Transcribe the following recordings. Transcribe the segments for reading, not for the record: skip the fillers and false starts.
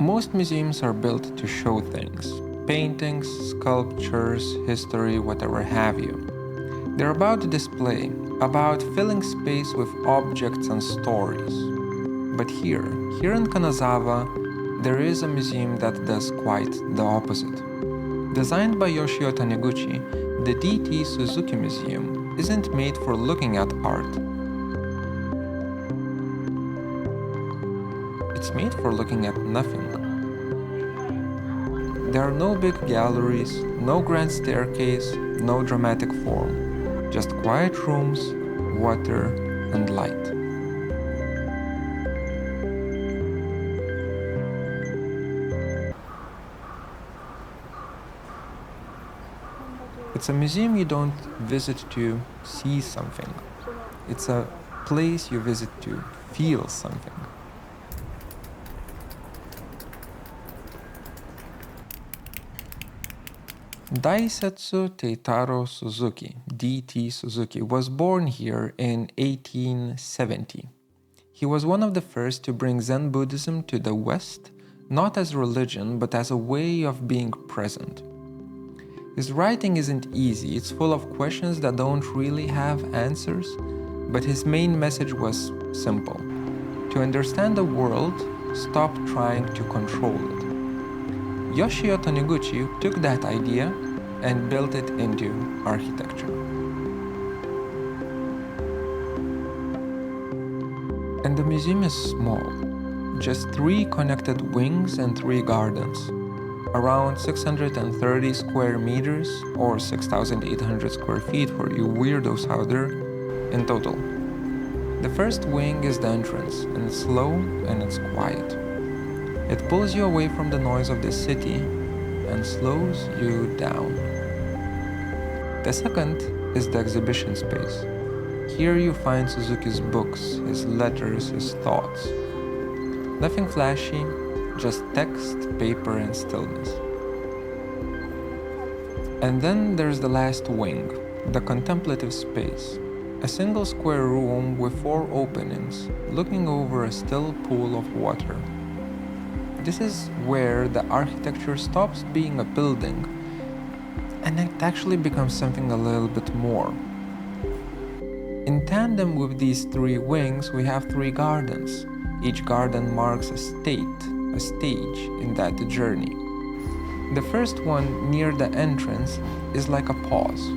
Most museums are built to show things: paintings, sculptures, history, whatever have you. They're about display, about filling space with objects and stories. But here in Kanazawa, there is a museum that does quite the opposite. Designed by Yoshio Taniguchi, the DT Suzuki Museum isn't made for looking at art. It's made for looking at nothing. There are no big galleries, no grand staircase, no dramatic form, just quiet rooms, water, and light. It's a museum you don't visit to see something. It's a place you visit to feel something. Daisetsu Teitaro Suzuki, DT Suzuki, was born here in 1870. He was one of the first to bring Zen Buddhism to the West, not as religion, but as a way of being present. His writing isn't easy, it's full of questions that don't really have answers, but his main message was simple. To understand the world, stop trying to control it. Yoshio Taniguchi took that idea and built it into architecture. And the museum is small, just 3 connected wings and 3 gardens, around 630 square meters or 6,800 square feet for you weirdos out there in total. The first wing is the entrance, and it's slow and it's quiet. It pulls you away from the noise of the city and slows you down. The second is the exhibition space. Here you find Suzuki's books, his letters, his thoughts. Nothing flashy, just text, paper, and stillness. And then there's the last wing, the contemplative space. A single square room with 4 openings, looking over a still pool of water. This is where the architecture stops being a building and it actually becomes something a little bit more. In tandem with these 3 wings, we have 3 gardens. Each garden marks a stage in that journey. The first one near the entrance is like a pause,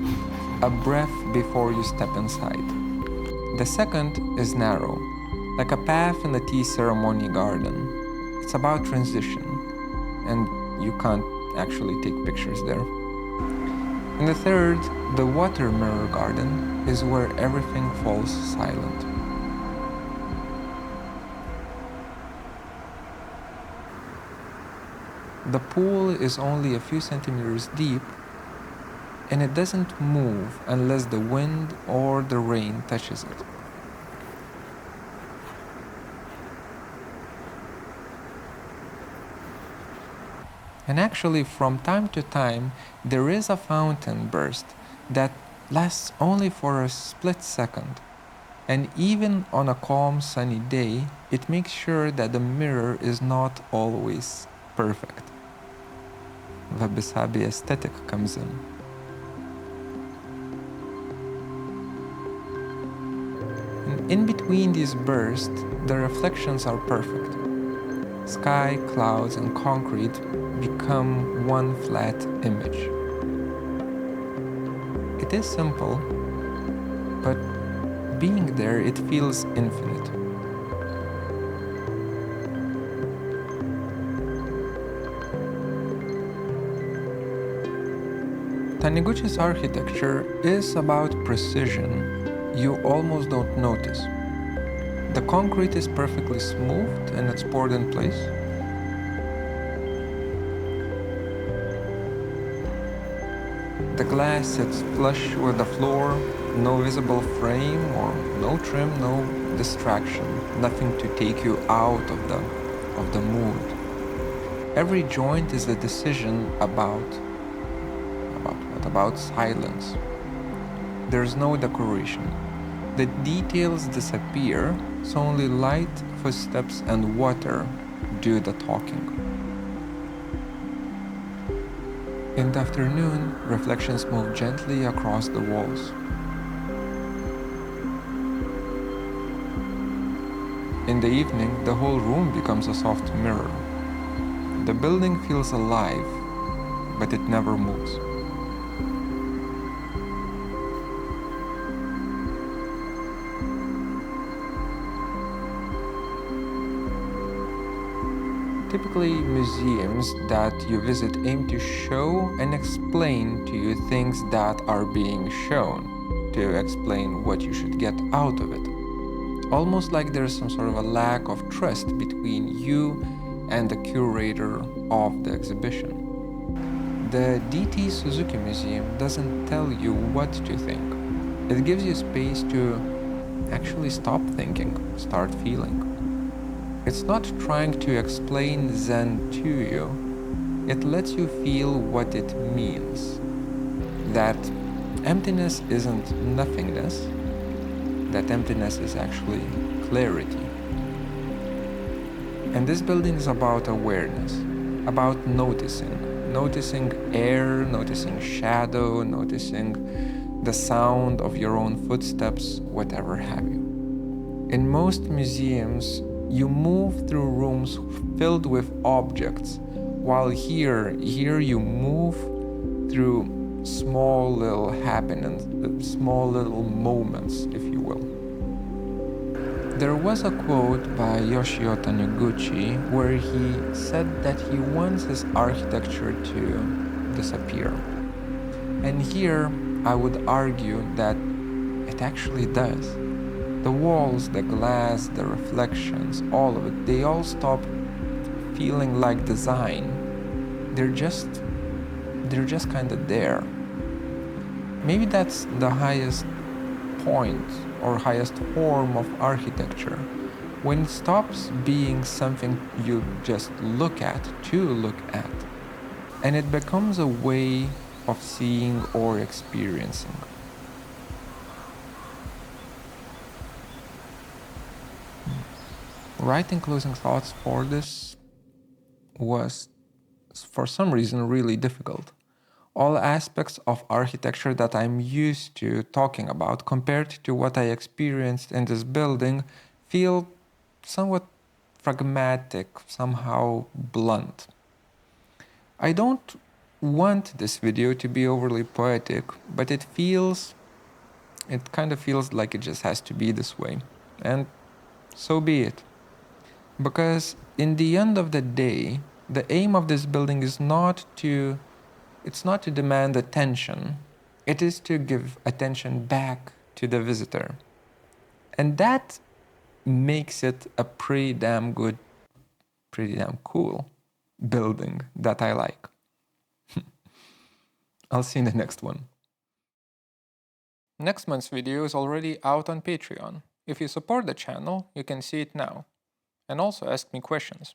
a breath before you step inside. The second is narrow, like a path in the tea ceremony garden. It's about transition, and you can't actually take pictures there. And the third, the water mirror garden, is where everything falls silent. The pool is only a few centimeters deep, and it doesn't move unless the wind or the rain touches it. And actually, from time to time, there is a fountain burst that lasts only for a split second. And even on a calm, sunny day, it makes sure that the mirror is not always perfect. Wabi-sabi aesthetic comes in. And in between these bursts, the reflections are perfect. Sky, clouds, and concrete become one flat image. It is simple, but being there, it feels infinite. Taniguchi's architecture is about precision you almost don't notice. The concrete is perfectly smooth and it's poured in place. The glass sits flush with the floor, no visible frame or no trim, no distraction, nothing to take you out of the mood. Every joint is a decision about what? About silence. There's no decoration. The details disappear, so only light, footsteps, and water do the talking. In the afternoon, reflections move gently across the walls. In the evening, the whole room becomes a soft mirror. The building feels alive, but it never moves. Typically, museums that you visit aim to show and explain to you things that are being shown, to explain what you should get out of it. Almost like there's some sort of a lack of trust between you and the curator of the exhibition. The DT Suzuki Museum doesn't tell you what to think. It gives you space to actually stop thinking, start feeling. It's not trying to explain Zen to you. It lets you feel what it means. That emptiness isn't nothingness. That emptiness is actually clarity. And this building is about awareness, about noticing air, noticing shadow, noticing the sound of your own footsteps, whatever have you. In most museums, you move through rooms filled with objects, while here you move through small little happenings, small little moments, if you will. There was a quote by Yoshio Taniguchi where he said that he wants his architecture to disappear. And here I would argue that it actually does. The walls, the glass, the reflections, all of it, they all stop feeling like design. They're just kind of there. Maybe that's the highest point or highest form of architecture, when it stops being something you just look at to look at, and it becomes a way of seeing or experiencing. Writing closing thoughts for this was, for some reason, really difficult. All aspects of architecture that I'm used to talking about compared to what I experienced in this building feel somewhat pragmatic, somehow blunt. I don't want this video to be overly poetic, but it kind of feels like it just has to be this way. And so be it. Because in the end of the day, the aim of this building is not to demand attention. It is to give attention back to the visitor. And that makes it a pretty damn cool building that I like. I'll see you in the next one. Next month's video is already out on Patreon. If you support the channel, you can see it now. And also ask me questions.